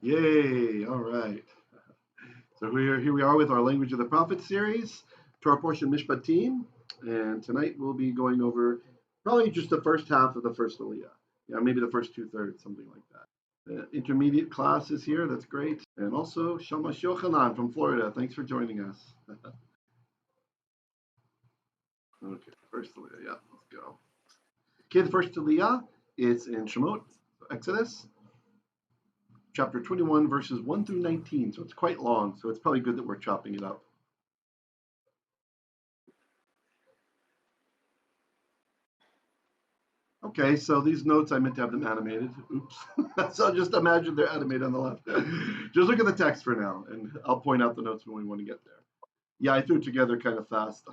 Yay! All right. So here we are with our Language of the Prophet series, Torah portion Mishpatim, and tonight we'll be going over probably just the first half of the first Aliya. Yeah, maybe the first two-thirds, something like that. The intermediate class is here. That's great. And also Shamash Yochanan from Florida. Thanks for joining us. Okay, first Aliyah. Yeah, let's go. Okay, the first Aliyah is in Shemot, Exodus, chapter 21, verses 1 through 19. So it's quite long, so it's probably good that we're chopping it up. Okay, so these notes, I meant to have them animated. Oops. So just imagine they're animated on the left. Just look at the text for now, and I'll point out the notes when we want to get there. Yeah, I threw it together kind of fast.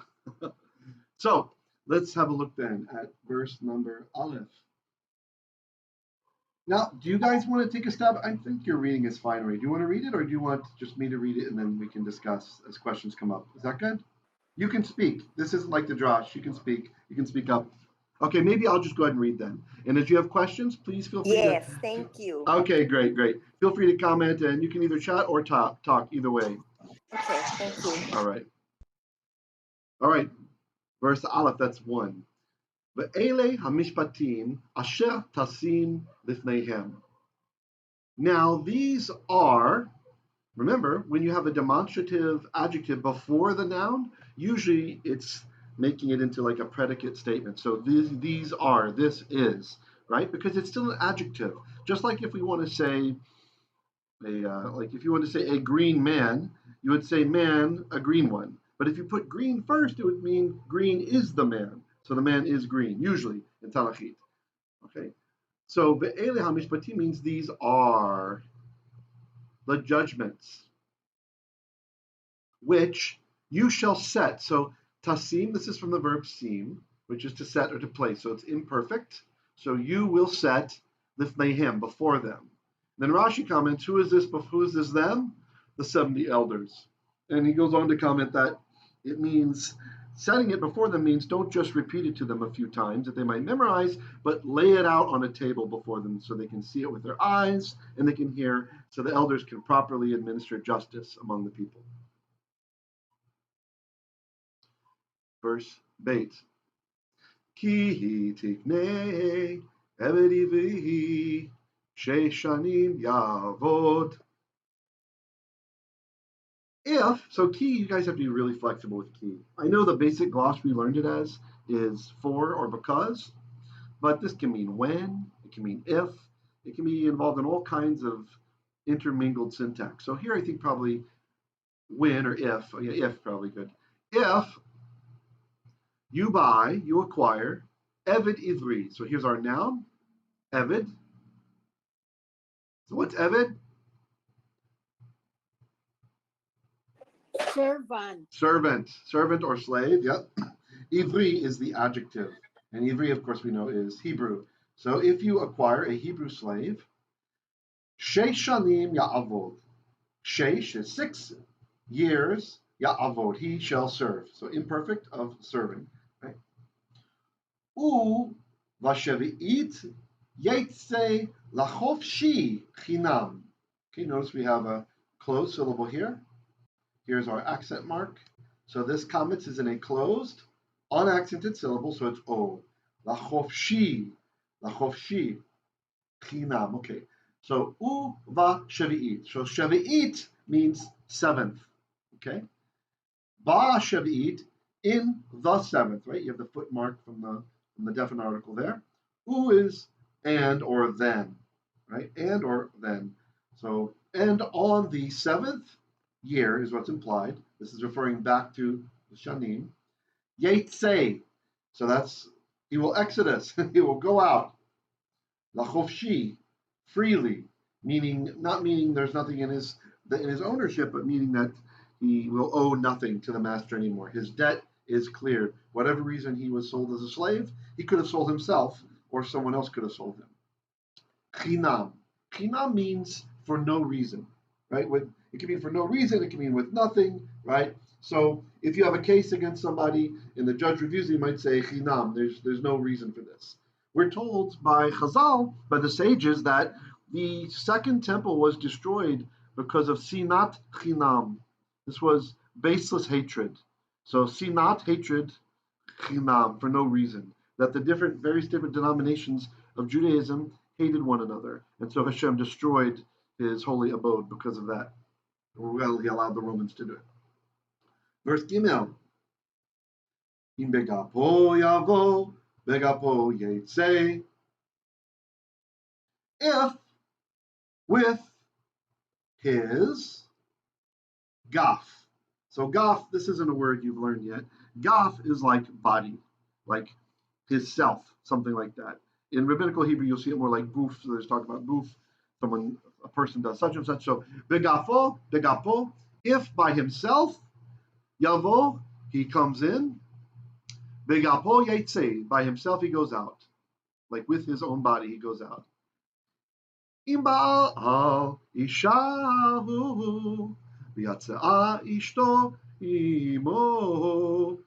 So let's have a look then at verse number Aleph. Now, do you guys want to take a stab? I think your reading is fine already. Do you want to read it, or do you want just me to read it and then we can discuss as questions come up? Is that good? You can speak. This isn't like the Josh. You can speak. You can speak up. Okay, maybe I'll just go ahead and read then. And if you have questions, please feel free Yes, thank you. Okay, great. Feel free to comment, and you can either chat or talk either way. Okay, thank you. All right. Verse Aleph, that's 1. Ve'ele hamishpatim asher tasim lifneihem. Now, these are, remember, when you have a demonstrative adjective before the noun, usually it's making it into like a predicate statement. So these are, this is, right? Because it's still an adjective. Just like if we want to say like if you want to say a green man, you would say man, a green one. But if you put green first, it would mean green is the man. So the man is green, usually in Talachit. Okay. So ve'ele hamishpatim means these are the judgments which you shall set. So tasim, this is from the verb sim, which is to set or to place. So it's imperfect. So you will set lifneihem, before them. Then Rashi comments, who is this? Who is this them? The 70 elders. And he goes on to comment that it means setting it before them means don't just repeat it to them a few times that they might memorize, but lay it out on a table before them so they can see it with their eyes and they can hear, so the elders can properly administer justice among the people. Verse Beit. Ki tiknei eved ivri sheishanim yavod. If, so ki, you guys have to be really flexible with ki. I know the basic gloss we learned it as is for or because, but this can mean when, it can mean if, it can be involved in all kinds of intermingled syntax. So here I think probably when or if, yeah, if probably good. If you buy, you acquire, Eved Ivri. So here's our noun, Eved. So what's Eved? Servant or slave, yep. Ivri is the adjective. And Ivri, of course, we know is Hebrew. So if you acquire a Hebrew slave, Sheish Shanim Ya'avod. Sheish is 6 years, Ya'avod, he shall serve. So imperfect of serving. Right? U Vashevi'it Yetze Lachofshi Chinam. Okay, notice we have a closed syllable here. Here's our accent mark. So this comment is in a closed, unaccented syllable, so it's O. Lachofshi, chinam. Okay, so U va shevi'it. So shevi'it means 7th. Okay, ba shevi'it, in the 7th. Right, you have the foot mark from the definite article there. U is and or then. Right, and or then. So and on the 7th year is what's implied. This is referring back to the Shanim. Yetze. So that's, he will exodus, he will go out. Lachofshi, freely, meaning, not meaning there's nothing in his ownership, but meaning that he will owe nothing to the master anymore. His debt is cleared. Whatever reason he was sold as a slave, he could have sold himself, or someone else could have sold him. Chinam. Chinam means for no reason, right? It can mean for no reason, it can mean with nothing, right? So if you have a case against somebody and the judge reviews it, you might say, Chinam, there's no reason for this. We're told by Chazal, by the sages, that The second temple was destroyed because of sinat chinam. This was baseless hatred. So sinat, hatred, chinam, for no reason. That the various different denominations of Judaism hated one another. And so Hashem destroyed his holy abode because of that. Well, he allowed the Romans to do it. Verse Gimel. Im begapo yavo, begapo yetze. If with his gaf. So gaf, this isn't a word you've learned yet. Gaf is like body, like his self, something like that. In rabbinical Hebrew, you'll see it more like guf. So there's talk about guf. A person does such and such. So begafo, begapo, if by himself, yavo, he comes in. Begapo yetze, by himself he goes out. Like with his own body, he goes out. Imba'al ishahu v'yatza'a ishto imo.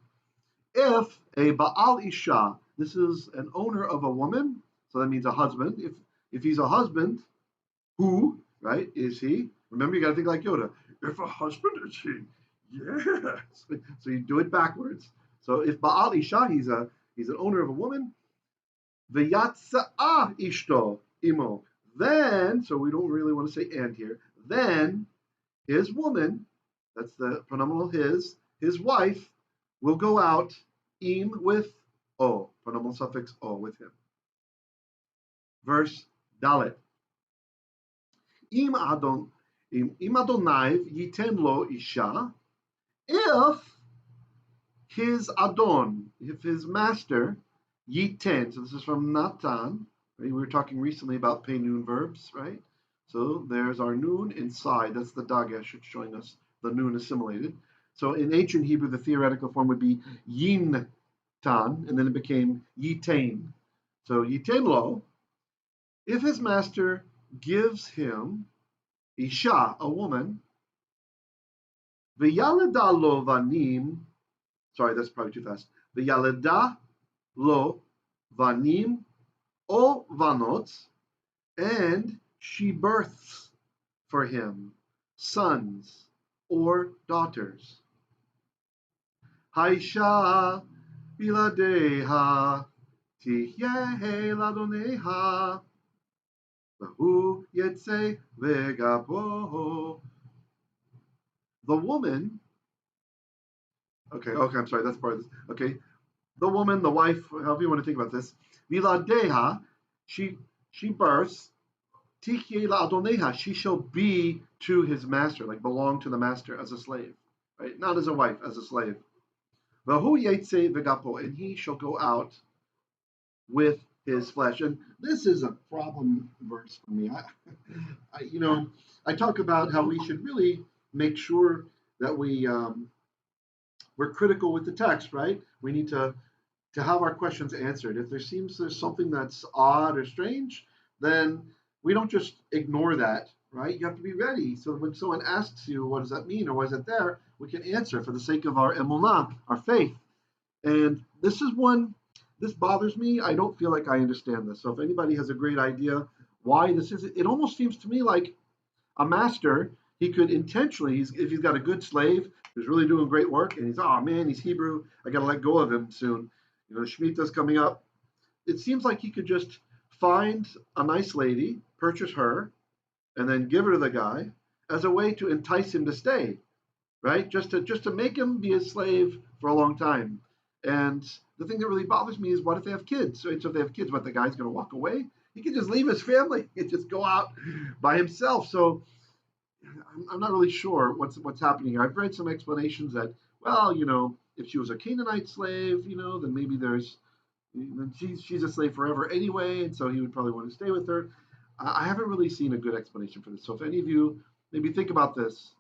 If a Baal Isha, this is an owner of a woman, so that means a husband. If he's a husband, who, right, is he? Remember, you got to think like Yoda. If a husband is he, yes. So you do it backwards. So if Baal Isha, he's an owner of a woman. V'yatza'a ishto imo. Then, so we don't really want to say and here. Then his woman, that's the pronominal his wife, will go out im with o, pronominal suffix o, with him. Verse Dalet. Im adonai yiten lo isha, if his adon, if his master, yiten, so this is from Natan, right? We were talking recently about pei nun verbs, right? So there's our nun inside, that's the dagesh, it's showing us the nun assimilated. So in ancient Hebrew, the theoretical form would be yin tan, and then it became yitain. So yitain lo, if his master gives him isha, a woman, v'yaleda lo vanim, sorry, that's probably too fast. V'yaleda lo vanim o vanot, and she births for him sons or daughters. Haisha biladeha tihyeh ladoneha v'hu yetze vegapo. The woman, okay, I'm sorry, that's part of this. Okay, the woman, the wife, however you want to think about this, viladeha, she births, tihyeh ladoneha, she shall be to his master, like belong to the master as a slave, right? Not as a wife, as a slave. V'hu yetze vegapo, and he shall go out with his flesh. And this is a problem verse for me. I talk about how we should really make sure that we're critical with the text, right? We need to have our questions answered. If there's something that's odd or strange, then we don't just ignore that, right? You have to be ready. So when someone asks you, what does that mean, or why is it there, we can answer for the sake of our emunah, our faith. And this bothers me. I don't feel like I understand this. So if anybody has a great idea why this is, it almost seems to me like a master, he could intentionally, if he's got a good slave who's really doing great work, and he's Hebrew, I got to let go of him soon. Shemitah's coming up. It seems like he could just find a nice lady, purchase her, and then give her to the guy as a way to entice him to stay, right? Just to make him be a slave for a long time. And the thing that really bothers me is, what if they have kids? So if they have kids, the guy's going to walk away? He can just leave his family. He can just go out by himself. So I'm not really sure what's happening here. I've read some explanations that, if she was a Canaanite slave, then maybe she's a slave forever anyway, and so he would probably want to stay with her. I haven't really seen a good explanation for this. So if any of you maybe think about this,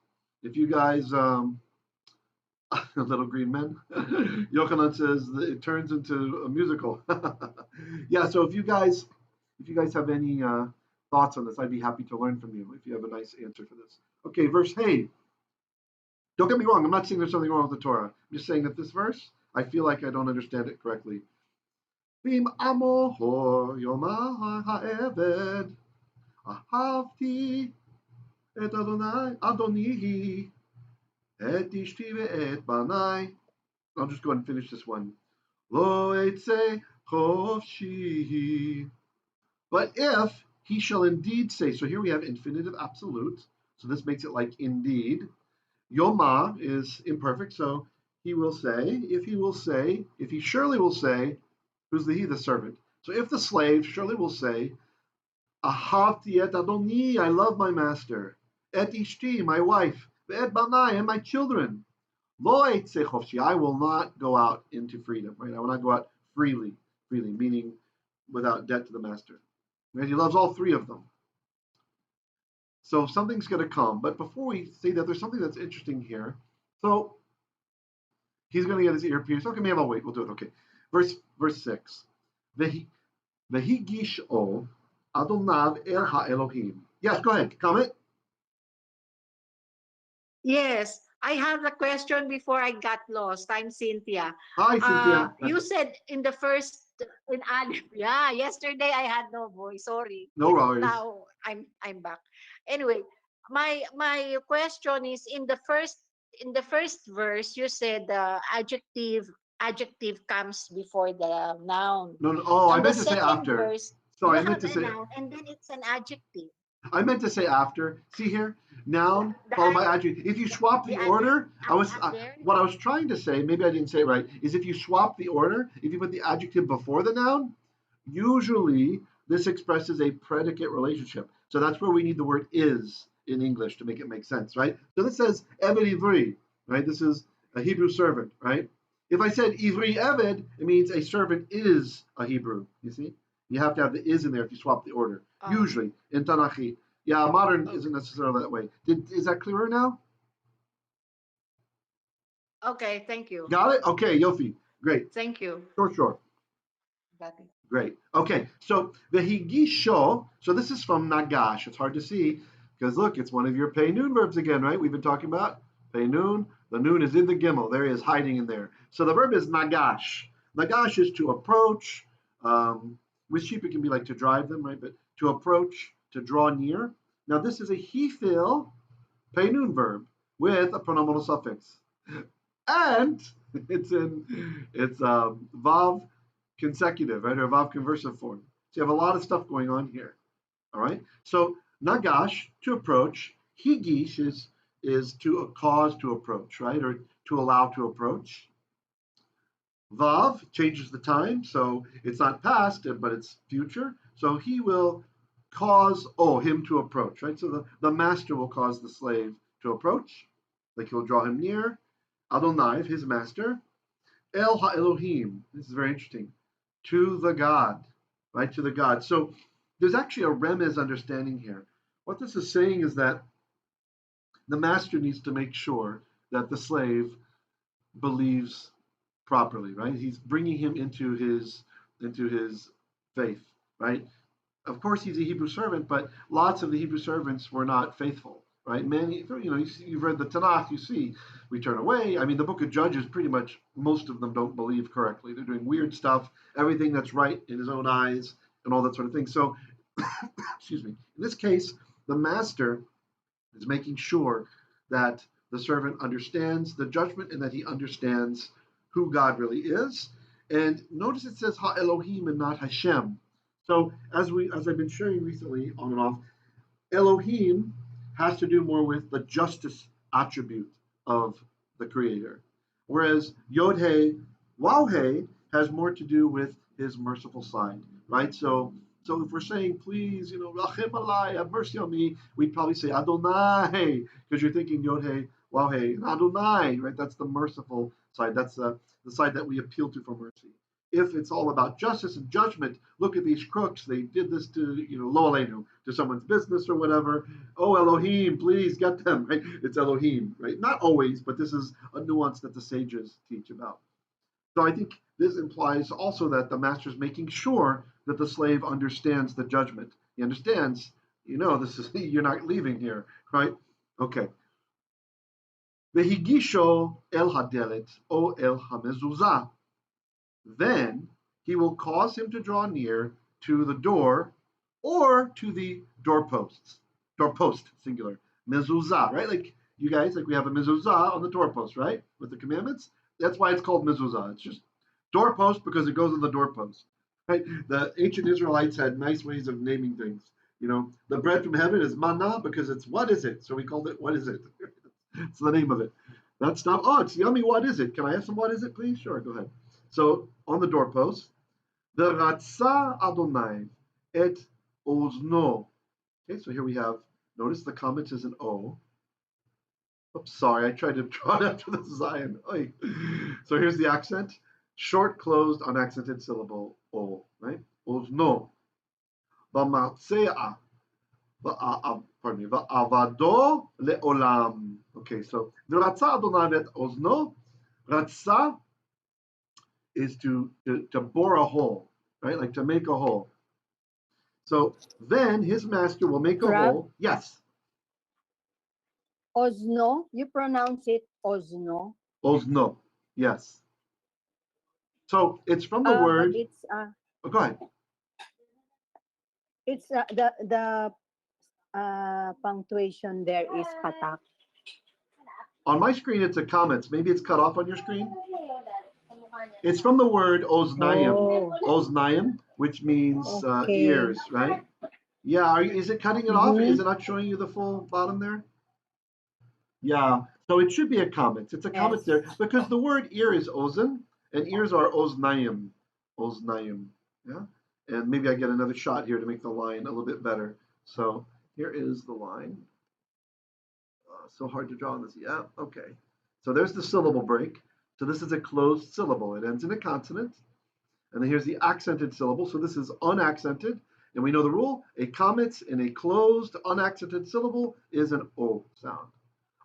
if you guys, Little Green Men, Yochanan says that it turns into a musical. Yeah, so if you guys have any thoughts on this, I'd be happy to learn from you if you have a nice answer for this. Okay, verse Hey. Don't get me wrong, I'm not saying there's something wrong with the Torah. I'm just saying that this verse, I feel like I don't understand it correctly. Vim amohor yoma ha'eved. Ahavti et Adoni et ishti ve'et banai. I'll just go ahead and finish this one. Lo etze chofshi. But if he shall indeed say, so here we have infinitive absolute, so this makes it like indeed. Yoma is imperfect, so he will say, if he surely will say, who's the he? The servant. So if the slave surely will say, Ahavti et Adoni, I love my master, et ishti, my wife, et banai, and my children. Lo etze chofshi, I will not go out into freedom, right? I will not go out freely, meaning without debt to the master. Right? He loves all three of them. So something's going to come. But before we say that, there's something that's interesting here. So he's going to get his ear pierced. Okay, maybe I'll wait. We'll do it. Okay. Verse 6. Vehigisho Adonav el ha-Elohim. Yes, go ahead. Comment. Yes, I have a question before I got lost. I'm Cynthia. Hi, Cynthia. You said in the first in yeah, yesterday I had no voice. Sorry. No worries. Now I'm back. Anyway, my question is in the first verse you said the adjective comes before the noun. No, no. Oh, I On the meant to say second after. verse, you Sorry, I meant have to a say. noun and then it's an adjective. I meant to say after. See here, noun The followed by adjective. If you swap the order, there. what I was trying to say. Maybe I didn't say it right. Is if you swap the order, if you put the adjective before the noun, usually this expresses a predicate relationship. So that's where we need the word is in English to make it make sense, right? So this says Eved Ivri, right? This is a Hebrew servant, right? If I said Ivri Eved, it means a servant is a Hebrew. You see, you have to have the is in there if you swap the order. Usually in Tanachi. Yeah, modern isn't necessarily that way. Is that clearer now? Okay, thank you. Got it? Okay, Yofi. Great. Thank you. Sure. Got it. Great. Okay, so the higisho, so this is from Nagash. It's hard to see because look, it's one of your pay noon verbs again, right? We've been talking about pay noon. The noon is in the gimel. There he is hiding in there. So the verb is nagash. Nagash is to approach. With sheep, it can be like to drive them, right? But to approach, to draw near. Now, this is a hifil pay noon verb with a pronominal suffix. And it's vav consecutive, right? Or vav conversive form. So you have a lot of stuff going on here. All right. So nagash, to approach. Higish is to cause to approach, right? Or to allow to approach. Vav changes the time, so it's not past, but it's future. So he will cause him to approach, right? So the master will cause the slave to approach, like he'll draw him near. Adonai, his master. El ha-Elohim. This is very interesting. To the God, right? To the God. So there's actually a remez understanding here. What this is saying is that the master needs to make sure that the slave believes properly, right? He's bringing him into his faith, right? Of course, he's a Hebrew servant, but lots of the Hebrew servants were not faithful, right? Many, you've read the Tanakh, you see, we turn away. I mean, the book of Judges, pretty much most of them don't believe correctly. They're doing weird stuff, everything that's right in his own eyes, and all that sort of thing. So, excuse me. In this case, the master is making sure that the servant understands the judgment and that he understands who God really is. And notice it says Ha Elohim and not Hashem. So as I've been sharing recently on and off, Elohim has to do more with the justice attribute of the Creator, whereas Yod He Waw He has more to do with His merciful side, right? So if we're saying, please, Rachem alai, have mercy on me, we'd probably say Adonai, because you're thinking Yod He Waw He, Adonai, right? That's the merciful side. That's the side that we appeal to for mercy. If it's all about justice and judgment, look at these crooks. They did this to, lo aleinu, to someone's business or whatever. Oh, Elohim, please get them, right? It's Elohim, right? Not always, but this is a nuance that the sages teach about. So I think this implies also that the master is making sure that the slave understands the judgment. He understands, this is, you're not leaving here, right? Okay. Vehigisho el hadelet o el hamezuzah. Then he will cause him to draw near to the door or to the doorpost, singular, mezuzah, right? Like you guys, like we have a mezuzah on the doorpost, right? With the commandments. That's why it's called mezuzah. It's just doorpost because it goes on the doorpost, right? The ancient Israelites had nice ways of naming things. The bread from heaven is manna because it's what is it? So we called it what is it? It's the name of it. That's not, oh, it's yummy. What is it? Can I have some what is it, please? Sure, go ahead. So on the doorpost, the Ratza Adonai et Ozno. Okay, so here we have, notice the comment is an O. Oops, sorry, I tried to draw it after the Zion. Oy. So here's the accent. Short, closed, unaccented syllable, O, right? Ozno. V'matzea. Pardon me. V'avado le'olam. Okay, so the Ratza Adonai et Ozno. Ratza is to bore a hole, right? Like to make a hole. So then his master will make a Rab, hole. Yes. Ozno, you pronounce it Ozno. Ozno. Yes. So it's from the But word. Oh, go ahead. it's the punctuation there is patak. On my screen, it's a comments. Maybe it's cut off on your screen. It's from the word oznayim. Oh. Oznayim, which means Okay. ears, right? Yeah. Is it cutting it off? Mhm. Is it not showing you the full bottom there? Yeah. So it should be a comment. It's a comment Yes. there because the word ear is ozen and ears are oznayim. Oznayim. Yeah. And maybe I get another shot here to make the line a little bit better. So here is the line. So hard to draw on this. Yeah, okay. So there's the syllable break. So this is a closed syllable. It ends in a consonant. And then here's the accented syllable. So this is unaccented. And we know the rule. A comment in a closed, unaccented syllable is an O sound.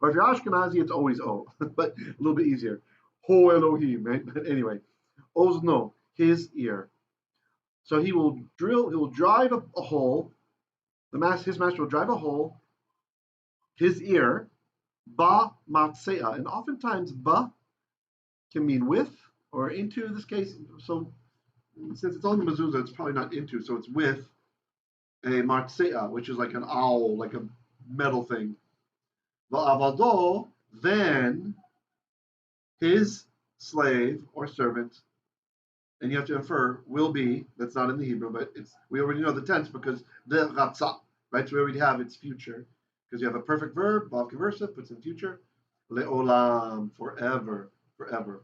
Or if you're Ashkenazi, it's always O, but a little bit easier. Ho Elohim, right? But anyway, Ozno, his ear. So he will drive a hole. His master will drive a hole, his ear, ba matzea. And oftentimes ba can mean with or into this case. So since it's on the mezuzah, it's probably not into, so it's with a matzea, which is like an owl, like a metal thing. Va'avado, then his slave or servant, and you have to infer will be, that's not in the Hebrew, but we already know the tense because the ratza, right? So we already have its future because you have a perfect verb, vav conversive, puts in future, le'olam, forever, forever.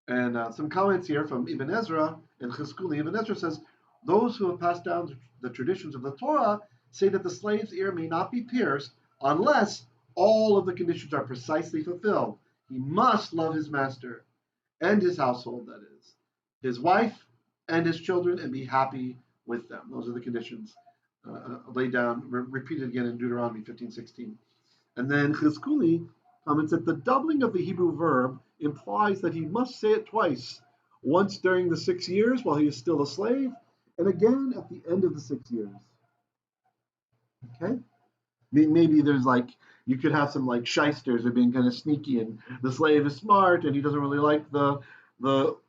And some comments here from Ibn Ezra and Chizkuli. Ibn Ezra says, those who have passed down the traditions of the Torah say that the slave's ear may not be pierced unless all of the conditions are precisely fulfilled. He must love his master and his household, that is, his wife and his children, and be happy with them. Those are the conditions laid down, repeated again in Deuteronomy 15:16. And then Chizkuli comments that the doubling of the Hebrew verb implies that he must say it twice, once during the 6 years while he is still a slave, and again at the end of the 6 years. Okay? Maybe there's like, you could have some like shysters are being kind of sneaky, and the slave is smart and he doesn't really like the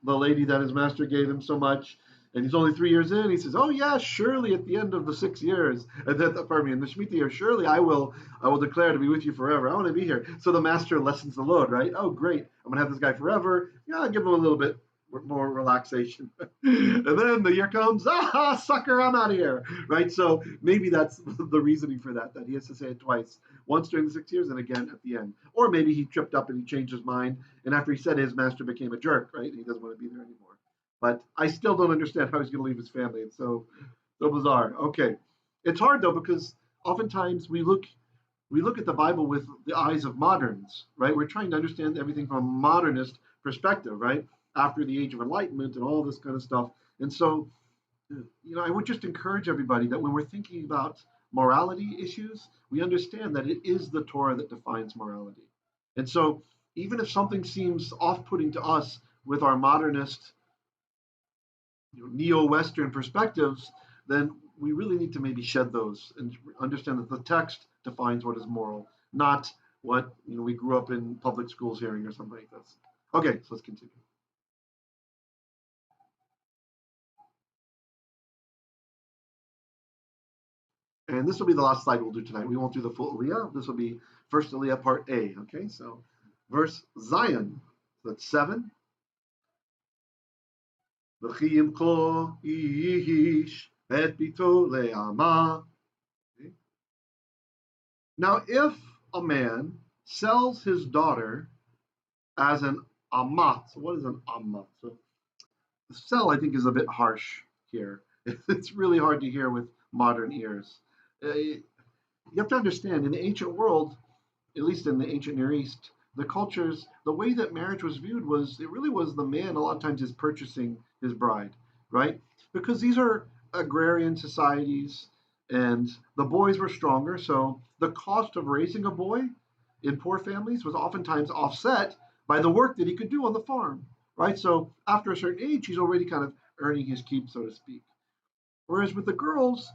lady that his master gave him so much, and he's only 3 years in. He says, "Oh yeah, surely at the end of the 6 years, and then pardon me, in the Shemitah year, surely I will declare to be with you forever. I want to be here." So the master lessens the load, right? Oh great, I'm gonna have this guy forever. Yeah, I'll give him a little bit more relaxation. And then the year comes, sucker, I'm out of here, right? So maybe that's the reasoning for that he has to say it twice, once during the 6 years and again at the end. Or maybe he tripped up and he changed his mind, and after he said his master became a jerk, right? And he doesn't want to be there anymore. But I still don't understand how he's going to leave his family. It's so bizarre. Okay, it's hard though because oftentimes we look at the Bible with the eyes of moderns, right? We're trying to understand everything from a modernist perspective, right? After the Age of Enlightenment and all this kind of stuff. And so, I would just encourage everybody that when we're thinking about morality issues, we understand that it is the Torah that defines morality. And so, even if something seems off-putting to us with our modernist, neo-Western perspectives, then we really need to maybe shed those and understand that the text defines what is moral, not what we grew up in public schools hearing or something like this. Okay, so let's continue. And this will be the last slide we'll do tonight. We won't do the full Aliya. This will be first Aliya part A. Okay, so verse Zion. That's 7. V'chiyimcho ish et bito le'ama. Now, if a man sells his daughter as an amat, so what is an amat? So sell, I think, is a bit harsh here. It's really hard to hear with modern ears. You have to understand, in the ancient world, at least in the ancient Near East, the cultures, the way that marriage was viewed was it really was the man a lot of times is purchasing his bride, right? Because these are agrarian societies and the boys were stronger. So the cost of raising a boy in poor families was oftentimes offset by the work that he could do on the farm, right? So after a certain age, he's already kind of earning his keep, so to speak. Whereas with the girls,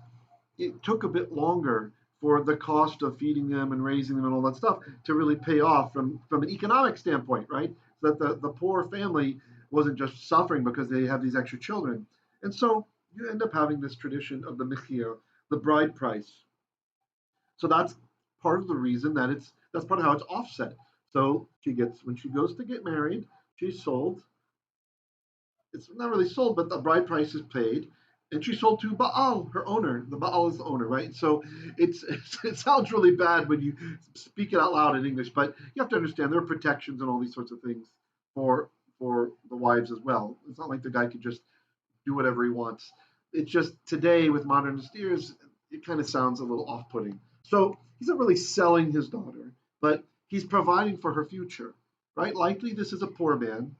it took a bit longer for the cost of feeding them and raising them and all that stuff to really pay off from an economic standpoint, right? So that the poor family wasn't just suffering because they have these extra children. And so you end up having this tradition of the michir, the bride price. So that's part of the reason that's part of how it's offset. So when she goes to get married, she's sold. It's not really sold, but the bride price is paid, and she sold to Baal, her owner. The Baal is the owner, right? So it sounds really bad when you speak it out loud in English, but you have to understand there are protections and all these sorts of things for for the wives as well. It's not like the guy could just do whatever he wants. It's just today with modernist ears, it kind of sounds a little off-putting. So he's not really selling his daughter, but he's providing for her future, right? Likely this is a poor man,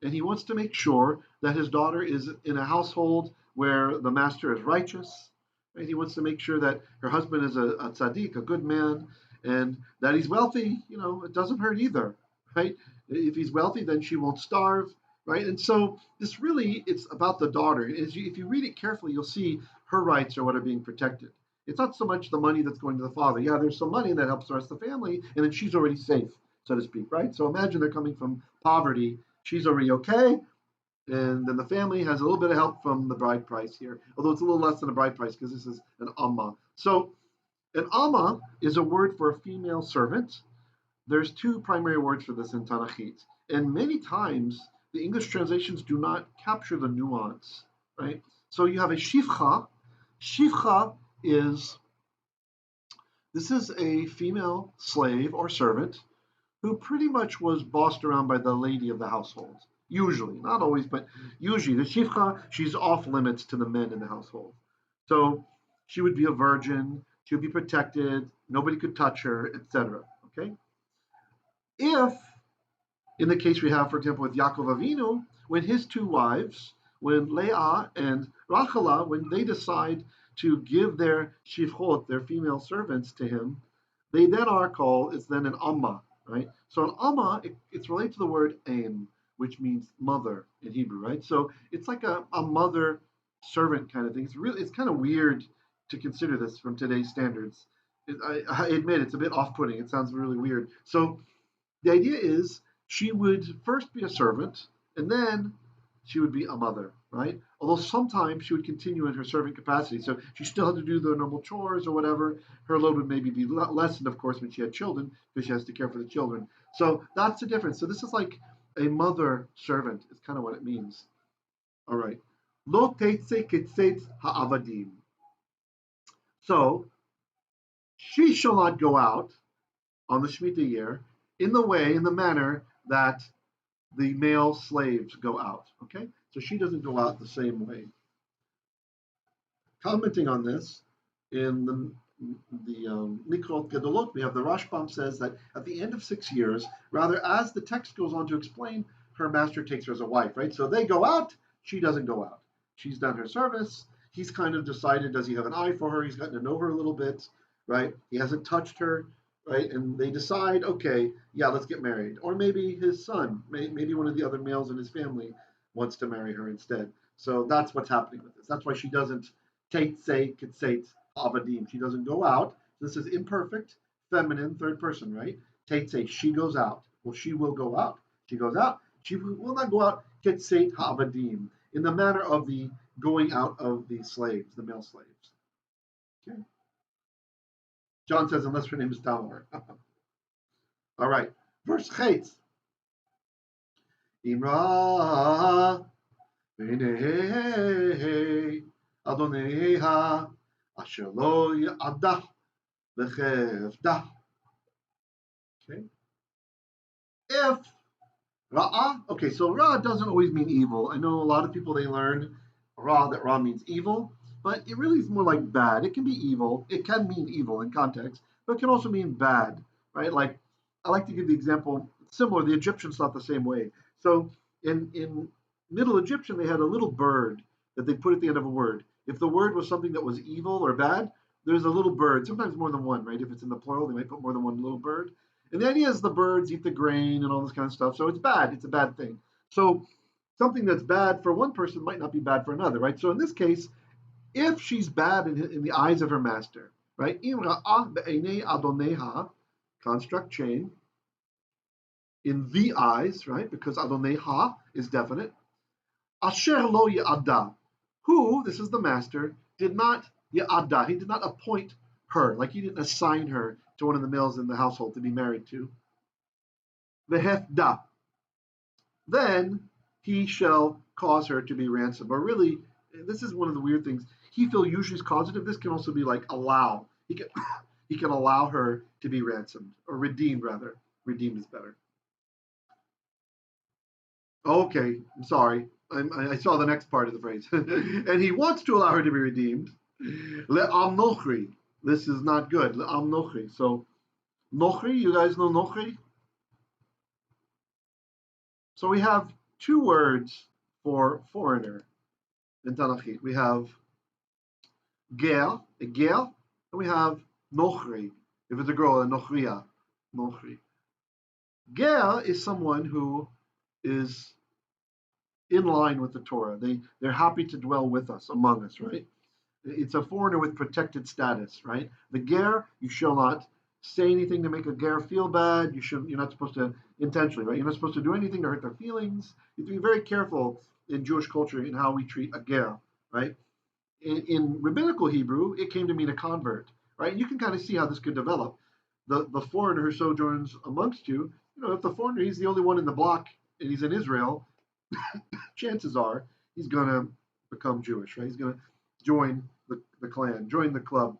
and he wants to make sure that his daughter is in a household where the master is righteous. Right? He wants to make sure that her husband is a tzaddik, a good man, and that he's wealthy. It doesn't hurt either, right? If he's wealthy, then she won't starve, right? And so this really, it's about the daughter. If you read it carefully, you'll see her rights are what are being protected. It's not so much the money that's going to the father. Yeah, there's some money that helps the rest of the family, and then she's already safe, so to speak, right? So imagine they're coming from poverty. She's already okay, and then the family has a little bit of help from the bride price here, although it's a little less than a bride price because this is an amma. So an amma is a word for a female servant. There's two primary words for this in Tanachit, and many times the English translations do not capture the nuance, right? So you have a shifcha. Shifcha is this is a female slave or servant who pretty much was bossed around by the lady of the household. Usually, not always, but usually. The shifcha, she's off limits to the men in the household. So she would be a virgin, she would be protected, nobody could touch her, etc. Okay? If, in the case we have, for example, with Yaakov Avinu, when his two wives, when Leah and Rachala, when they decide to give their shifchot, their female servants, to him, they then are called, it's then an amma, right? So an amma, it's related to the word aim, which means mother in Hebrew, right? So it's like a mother servant kind of thing. It's kind of weird to consider this from today's standards. I admit it's a bit off-putting. It sounds really weird. So the idea is she would first be a servant, and then she would be a mother, right? Although sometimes she would continue in her servant capacity. So she still had to do the normal chores or whatever. Her load would maybe be lessened, of course, when she had children, because she has to care for the children. So that's the difference. So this is like a mother servant, is kind of what it means. All right. Lo teitze ketzet ha'avadim. So she shall not go out on the Shemitah year in the manner that the male slaves go out. Okay, so she doesn't go out the same way. Commenting on this, in the Mikrot Gedolot, we have the Rashbam says that at the end of 6 years, rather as the text goes on to explain, her master takes her as a wife, right? So they go out, she doesn't go out. She's done her service. He's kind of decided, does he have an eye for her? He's gotten to know her a little bit, right? He hasn't touched her, right? And they decide, okay, yeah, let's get married. Or maybe his son, maybe one of the other males in his family wants to marry her instead. So that's what's happening with this. That's why she doesn't say kitzet avadim. She doesn't go out. This is imperfect, feminine, third person, right? Say she goes out. Well, she will go out. She goes out. She will not go out kitzet avadim in the manner of the going out of the slaves, the male slaves. Okay. John says, unless her name is Tamar. All right. Verse Chet. Imra b'nei Adoneha asher lo ya'adah v'chevdah. Okay. If Ra'ah, okay, so Ra doesn't always mean evil. I know a lot of people, they learn that Ra means evil, but it really is more like bad. It can be evil. It can mean evil in context, but it can also mean bad, right? Like, I like to give the example similar. The Egyptians thought the same way. So in Middle Egyptian, they had a little bird that they put at the end of a word. If the word was something that was evil or bad, there's a little bird, sometimes more than one, right? If it's in the plural, they might put more than one little bird. And the idea is the birds eat the grain and all this kind of stuff. So it's bad. It's a bad thing. So something that's bad for one person might not be bad for another, right? So in this case, if she's bad in the eyes of her master, right? Construct chain, in the eyes, right? Because Adoneha is definite. Asher lo ya'ada, who, this is the master, did not ya'ada, he did not appoint her, like he didn't assign her to one of the males in the household to be married to. Vehefda, then he shall cause her to be ransomed. Or really, this is one of the weird things. He usually is causative. This can also be like allow. He can allow her to be ransomed or redeemed rather. Redeemed is better. Okay, I'm sorry. I saw the next part of the phrase. And he wants to allow her to be redeemed. Le'am nochri. This is not good. Le'am nochri. So nochri, you guys know nochri? So we have two words for foreigner in Tanakh. We have ger, a ger, and we have nochri. If it's a girl, a nochriya, nochri. Ger is someone who is in line with the Torah. They're happy to dwell with us, among us, right? It's a foreigner with protected status, right? The ger, you shall not say anything to make a ger feel bad. You're not supposed to intentionally, right? You're not supposed to do anything to hurt their feelings. You have to be very careful in Jewish culture in how we treat a ger, right? In rabbinical Hebrew, it came to mean a convert, right? And you can kind of see how this could develop. The foreigner who sojourns amongst you, if the foreigner, he's the only one in the block and he's in Israel, chances are he's going to become Jewish, right? He's going to join the clan, join the club.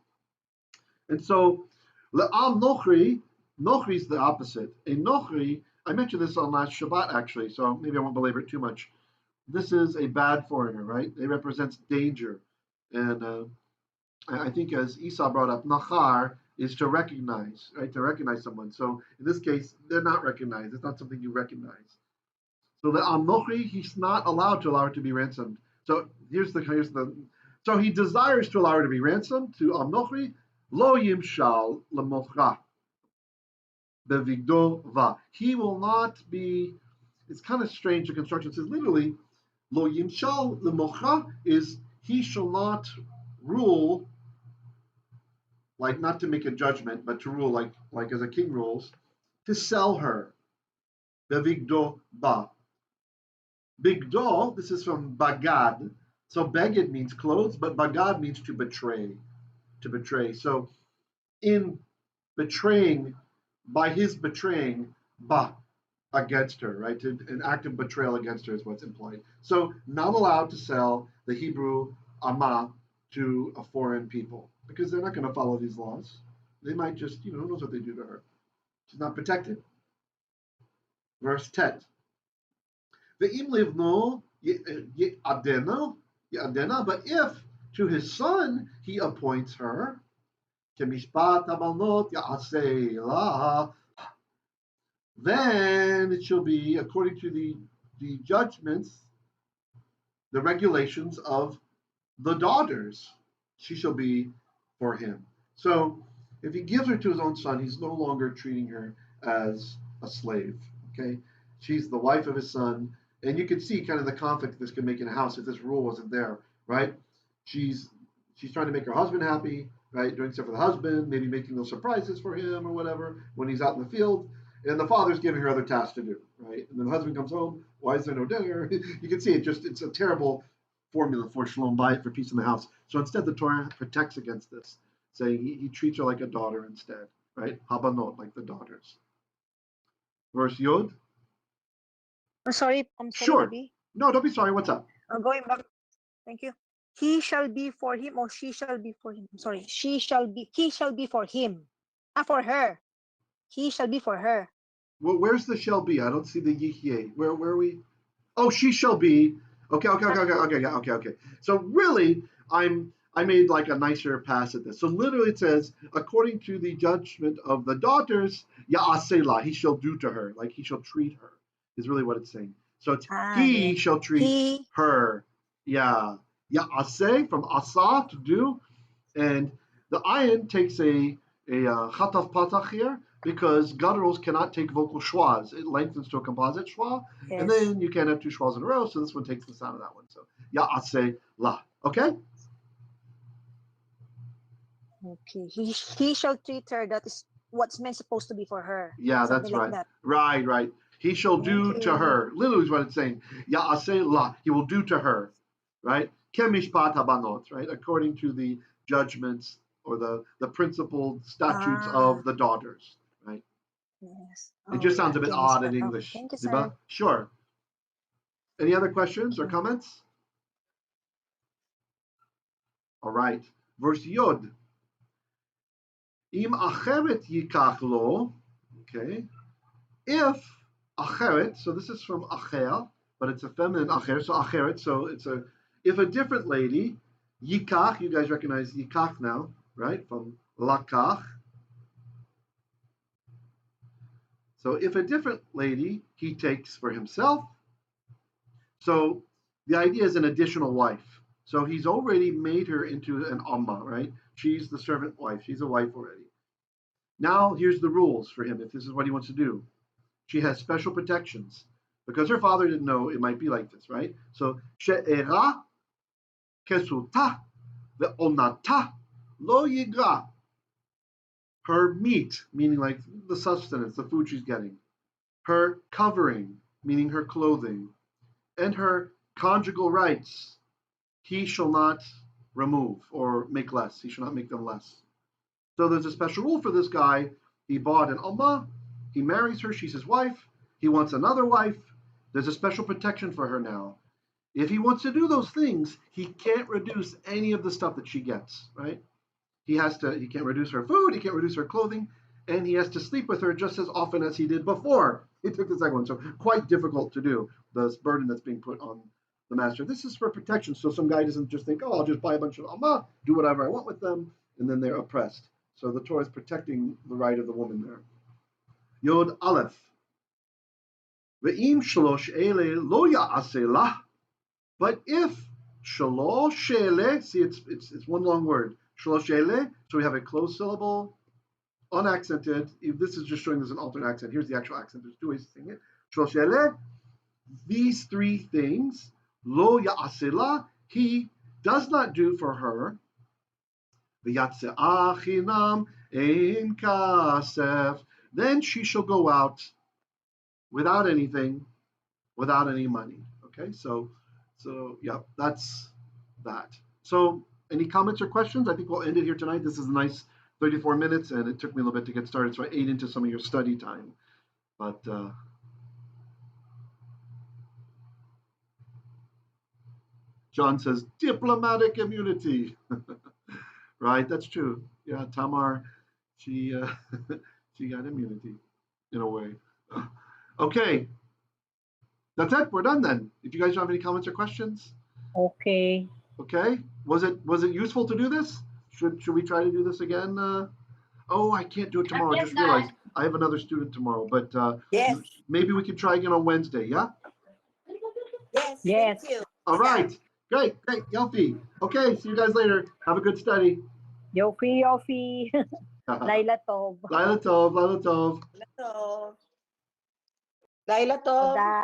And so, le'am nochri, nochri is the opposite. A nochri, I mentioned this on last Shabbat actually, so maybe I won't belabor it too much. This is a bad foreigner, right? It represents danger. And I think as Esau brought up, nachar is to recognize, right? To recognize someone. So in this case, they're not recognized. It's not something you recognize. So the Nochri, he's not allowed to allow her to be ransomed. So so he desires to allow her to be ransomed to Nochri, lo yimshal lemochra bevigdo va. He will not be. It's kind of strange. The construction says literally, lo yimshal lemochra is he shall not rule, like not to make a judgment, but to rule like as a king rules, to sell her. Bevigdo ba. Bigdo, this is from bagad. So beged means clothes, but bagad means to betray. To betray. So in betraying, by his betraying, ba, against her, right? An act of betrayal against her is what's implied. So not allowed to sell the Hebrew ama to a foreign people because they're not going to follow these laws. They might just, who knows what they do to her. She's not protected. Verse 10. Ve'im livno yadena, but if to his son he appoints her, kemishpat amalnot ya'aseh laha, then it shall be according to the judgments, the regulations of the daughters. She shall be for him. So if he gives her to his own son, he's no longer treating her as a slave. Okay, she's the wife of his son. And you can see kind of the conflict this could make in a house if this rule wasn't there, right? She's trying to make her husband happy, right? Doing stuff for the husband, maybe making those surprises for him or whatever when he's out in the field. And the father's giving her other tasks to do, right? And then the husband comes home, why is there no dinner? You can see it's a terrible formula for shalom bayit, for peace in the house. So instead, the Torah protects against this. saying he treats her like a daughter instead, right? Habanot, like the daughters. Verse Yod. I'm sorry, Sure. Rabbi. No, don't be sorry. What's up? Going back. Thank you. He shall be for him, or she shall be for him. I'm sorry. He shall be for him. For her. He shall be for her. Well, where's the shall be? I don't see the yichye. Where are we? Oh, she shall be. Okay. So really, I made like a nicer pass at this. So literally it says, according to the judgment of the daughters, ya'asela, he shall do to her, like he shall treat her, is really what it's saying. So it's he Yes. shall treat her. Yeah. Ya'ase from asa, to do. And the ayin takes a chataf patach here because gutturals cannot take vocal schwas. It lengthens to a composite schwa, and Yes. then you can't have two schwas in a row, so this one takes the sound of that one. So ya'ase la. Okay? Okay. He shall treat her. That is what's meant supposed to be for her. Yeah, Something that's like right. that. Right. He shall do Thank to you. her. Literally is what it's saying. Ya'ase la. He will do to her. Right? Ke mishpat habanot, right? According to the judgments or the principled statutes of the daughters. Right? Yes. It just sounds a bit odd in Okay, English. thank you, Diba? sir. Sure. Any other questions or comments? All right. Verse Yod. Im acheret yikach lo. Okay. If acheret, so this is from acher, but it's a feminine acher, so acheret, so it's a, if a different lady, yikach, you guys recognize yikach now, right? From lakach. So if a different lady he takes for himself, so the idea is an additional wife. So he's already made her into an amma, right? She's the servant wife. She's a wife already. Now here's the rules for him if this is what he wants to do. She has special protections because her father didn't know it might be like this, right? So she'era kesuta ve'onata lo yigra. Her meat, meaning like the sustenance, the food she's getting. Her covering, meaning her clothing. And her conjugal rights, he shall not remove or make less. He shall not make them less. So there's a special rule for this guy. He bought an Alma, he marries her, she's his wife. He wants another wife. There's a special protection for her now. If he wants to do those things, he can't reduce any of the stuff that she gets, right? He can't reduce her food, he can't reduce her clothing, and he has to sleep with her just as often as he did before he took the second one. So quite difficult to do, this burden that's being put on the master. This is for protection, so some guy doesn't just think, oh, I'll just buy a bunch of Alma, do whatever I want with them, and then they're oppressed. So the Torah is protecting the right of the woman there. Yod Aleph. Ve'im shalosh ele lo ya'aseh lah. But if shalosh ele, see it's one long word. Shalosh ele, so we have a closed syllable, unaccented. If this is just showing there's an alternate accent. Here's the actual accent. There's two ways to sing it. Shalosh ele, these three things, lo ya'aseh lah, he does not do for her. V'yatse'ah chinam ein kasef. Then she shall go out without anything, without any money. Okay, so yeah, that's that. So any comments or questions? I think we'll end it here tonight. This is a nice 34 minutes, and it took me a little bit to get started, so I ate into some of your study time. But John says diplomatic immunity. Right, that's true. Yeah, Tamar, she she got immunity in a way. Okay, that's it. We're done then. If you guys don't have any comments or questions, Okay. okay. Was it useful to do this? Should we try to do this again? Oh, I can't do it tomorrow. I just realized I have another student tomorrow, but Yes. maybe we can try again on Wednesday. Yeah. Yes. Yes. Thank you. All right. Great. Yofi. Okay. See you guys later. Have a good study. Yofi, Yofi. Laila Tov. Laila Tov. Laila Tov. Hello. Laila to. Toda.